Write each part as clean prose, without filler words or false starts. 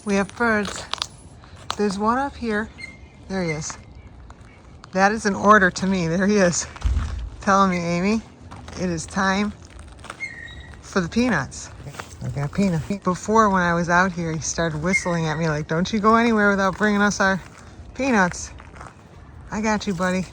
We have birds. There's one up here. There he is. That is an order to me. There he is. Telling me, Amy, it is time for the peanuts. I got peanuts. Before, when I was out here, he started whistling at me like, don't you go anywhere without bringing us our peanuts. I got you, buddy.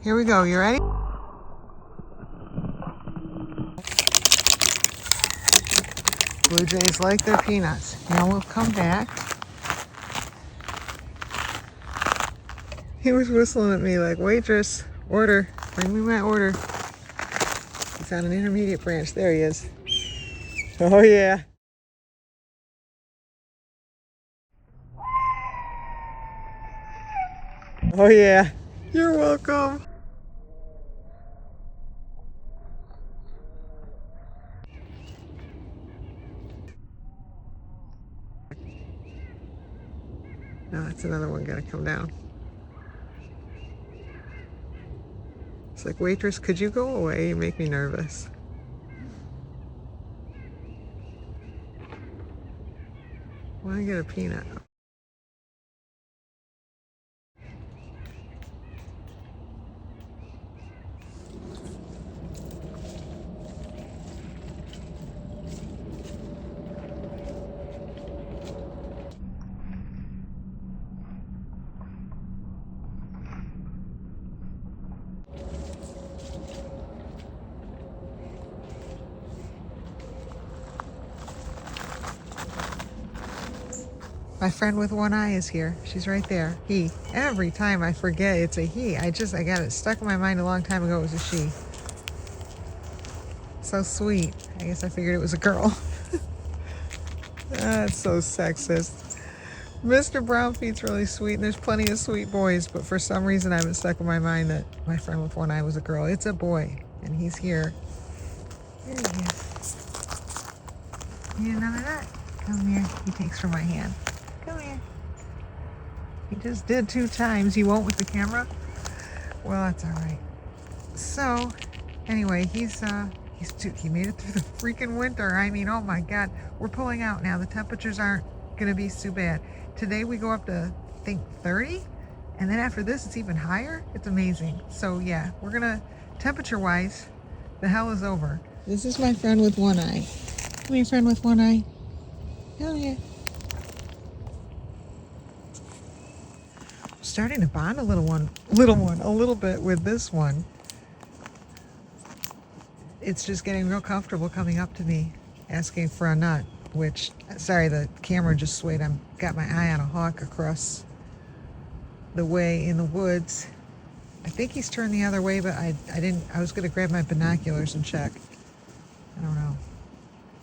Here we go. You ready? Blue jays like their peanuts. Now we'll come back. He was whistling at me like, waitress, order, bring me my order. He's on an intermediate branch. There he is. Oh yeah. Oh yeah. You're welcome. No, that's another one gotta come down. It's like, waitress, could you go away? You make me nervous. Want to get a peanut? My friend with one eye is here. She's right there. He. Every time I forget it's a he. I got it stuck in my mind a long time ago it was a she. So sweet. I guess I figured it was a girl. That's so sexist. Mr. Brownfeet's really sweet, and there's plenty of sweet boys, but for some reason I have it stuck in my mind that my friend with one eye was a girl. It's a boy, and he's here. There he is. Need none of that? Come here. He takes from my hand. Come here. He just did 2 times. He won't with the camera? Well, that's all right. So, anyway, he made it through the freaking winter. I mean, oh my God. We're pulling out now. The temperatures aren't going to be too bad. Today we go up to, I think, 30. And then after this, it's even higher. It's amazing. So, yeah, we're going to, temperature-wise, the hell is over. This is my friend with one eye. Come here, friend with one eye. Come here. I'm starting to bond a little bit with this one. It's just getting real comfortable coming up to me, asking for a nut, which, sorry, the camera just swayed. I've got my eye on a hawk across the way in the woods. I think he's turned the other way, but I was going to grab my binoculars and check. I don't know.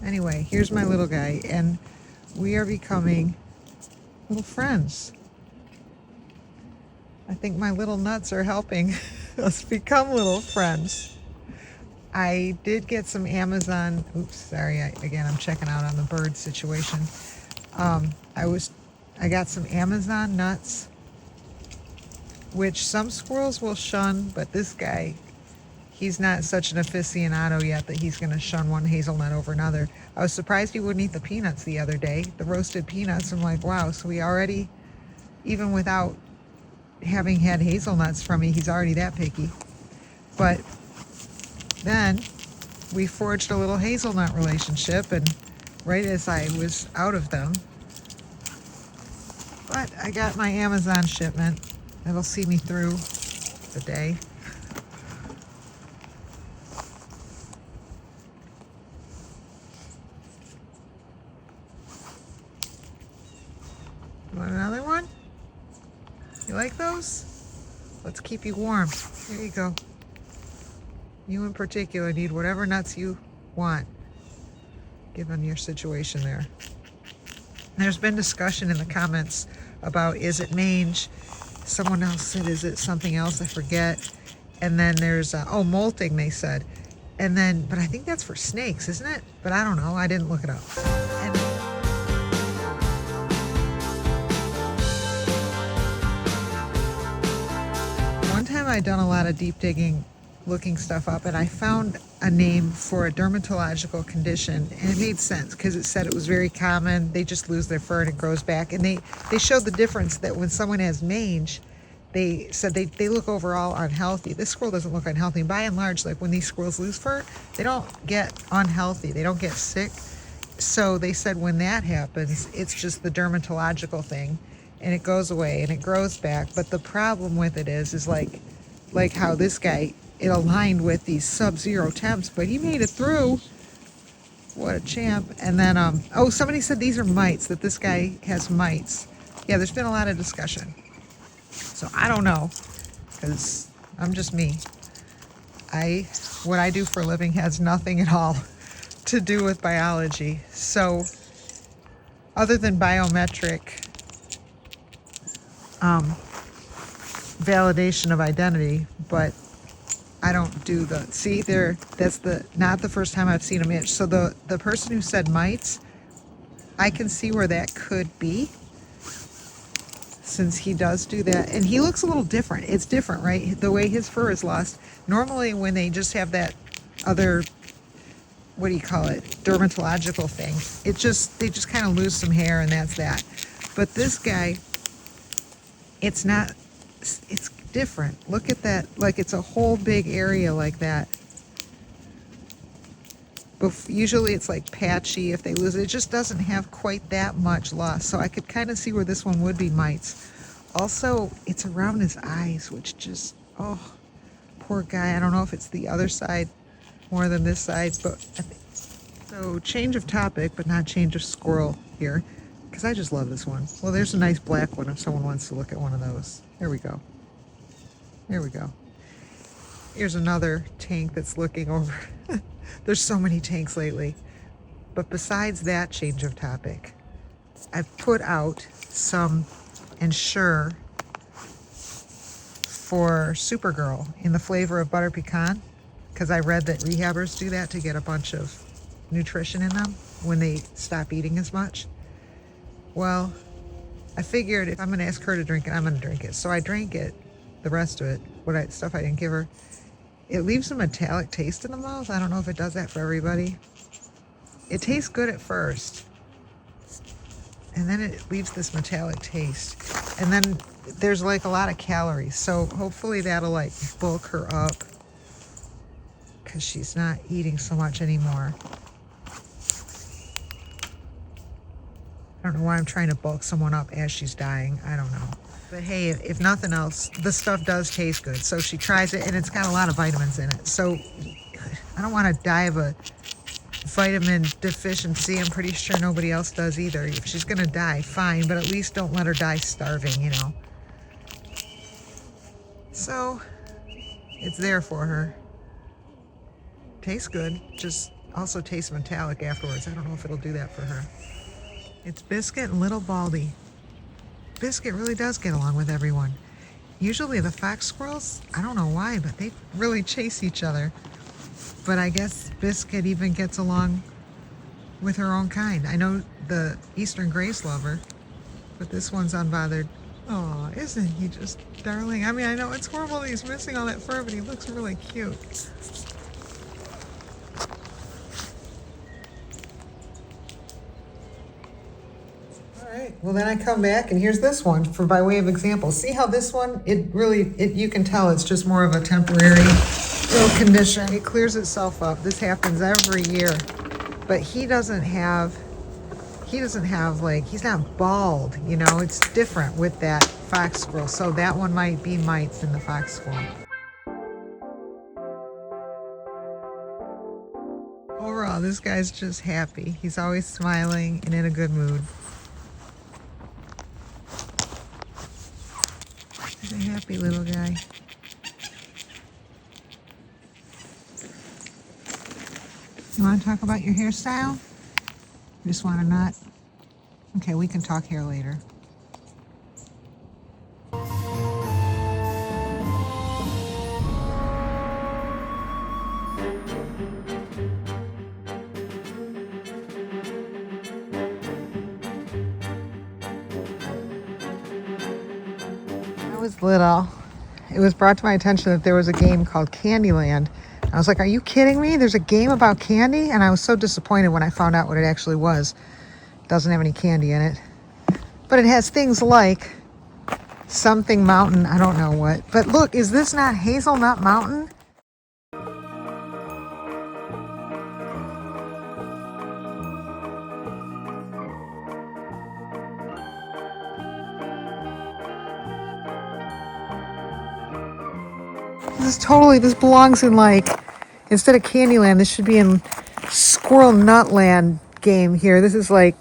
Anyway, here's my little guy, and we are becoming little friends. I think my little nuts are helping us become little friends. I did get some Amazon, again, I'm checking out on the bird situation. I got some Amazon nuts, which some squirrels will shun, but this guy, he's not such an aficionado yet that he's going to shun one hazelnut over another. I was surprised he wouldn't eat the peanuts the other day, the roasted peanuts. I'm like, wow, so he already, even without having had hazelnuts from me, he's already that picky. But then we forged a little hazelnut relationship, and right as I was out of them, but I got my Amazon shipment. That'll see me through the day. Want another one? You like those? Let's keep you warm. Here you go. You in particular need whatever nuts you want, given your situation there. There's been discussion in the comments about, is it mange? Someone else said, is it something else? I forget. And then there's, molting, they said. And then, but I think that's for snakes, isn't it? But I don't know. I didn't look it up. And one time I'd done a lot of deep digging looking stuff up, and I found a name for a dermatological condition, and it made sense because it said it was very common. They just lose their fur and it grows back, and they showed the difference that when someone has mange, they said they look overall unhealthy. This squirrel doesn't look unhealthy. By and large, like when these squirrels lose fur, they don't get unhealthy. They don't get sick. So they said when that happens, it's just the dermatological thing, and it goes away and it grows back. But the problem with it is like how this guy, it aligned with these sub-zero temps, but he made it through. What a champ. And then oh, somebody said these are mites, that this guy has mites. Yeah, there's been a lot of discussion, so I don't know, because I'm just me. What I do for a living has nothing at all to do with biology. So other than biometric validation of identity, but I don't do the, see there, that's not the first time I've seen him itch. So the person who said mites, I can see where that could be, since he does do that. And he looks a little different. It's different, right? The way his fur is lost. Normally when they just have that other, what do you call it, dermatological thing, they just kind of lose some hair and that's that. But this guy, it's not, it's different. Look at that, like it's a whole big area like that. Usually it's like patchy if they lose it. It just doesn't have quite that much loss. So I could kind of see where this one would be mites. Also, it's around his eyes, which just, oh, poor guy. I don't know if it's the other side more than this side, but so change of topic, but not change of squirrel here, because I just love this one. Well, there's a nice black one if someone wants to look at one of those. There we go. There we go. Here's another tank that's looking over. There's so many tanks lately. But besides that change of topic, I've put out some Ensure for Supergirl in the flavor of butter pecan, because I read that rehabbers do that to get a bunch of nutrition in them when they stop eating as much. Well, I figured if I'm going to ask her to drink it, I'm going to drink it. So I drank it, the rest of it, stuff I didn't give her. It leaves a metallic taste in the mouth. I don't know if it does that for everybody. It tastes good at first, and then it leaves this metallic taste. And then there's like a lot of calories. So hopefully that'll like bulk her up, because she's not eating so much anymore. I don't know why I'm trying to bulk someone up as she's dying. I don't know. But hey, if nothing else, the stuff does taste good. So she tries it, and it's got a lot of vitamins in it. So I don't want to die of a vitamin deficiency. I'm pretty sure nobody else does either. If she's going to die, fine, but at least don't let her die starving, you know. So it's there for her. Tastes good, just also tastes metallic afterwards. I don't know if it'll do that for her. It's Biscuit and Little Baldy. Biscuit really does get along with everyone. Usually the fox squirrels, I don't know why, but they really chase each other. But I guess Biscuit even gets along with her own kind. I know the eastern grace love her, but this one's unbothered. Oh, isn't he just darling? I mean, I know it's horrible that he's missing all that fur, but he looks really cute. Well, then I come back and here's this one for by way of example. See how this one, you can tell it's just more of a temporary little condition. It clears itself up. This happens every year. But he doesn't have like, he's not bald, you know, it's different with that fox squirrel. So that one might be mites in the fox squirrel. Overall, this guy's just happy. He's always smiling and in a good mood. He's a happy little guy. You want to talk about your hairstyle? You just want to not? Okay, we can talk hair later. I was little, it was brought to my attention that there was a game called Candyland. I was like, are you kidding me? There's a game about candy? And I was so disappointed when I found out what it actually was. It doesn't have any candy in it. But it has things like something mountain, I don't know what. But look, is this not Hazelnut Mountain? This belongs in like, instead of Candyland, this should be in Squirrel Nutland game here. This is like,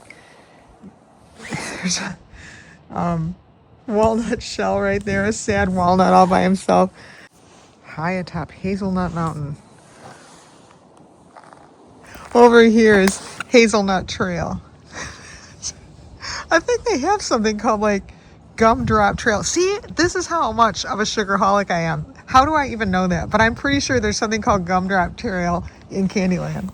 there's a walnut shell right there, a sad walnut all by himself. High atop Hazelnut Mountain. Over here is Hazelnut Trail. I think they have something called like Gumdrop Trail. See, this is how much of a sugarholic I am. How do I even know that? But I'm pretty sure there's something called Gumdrop Trail in Candyland.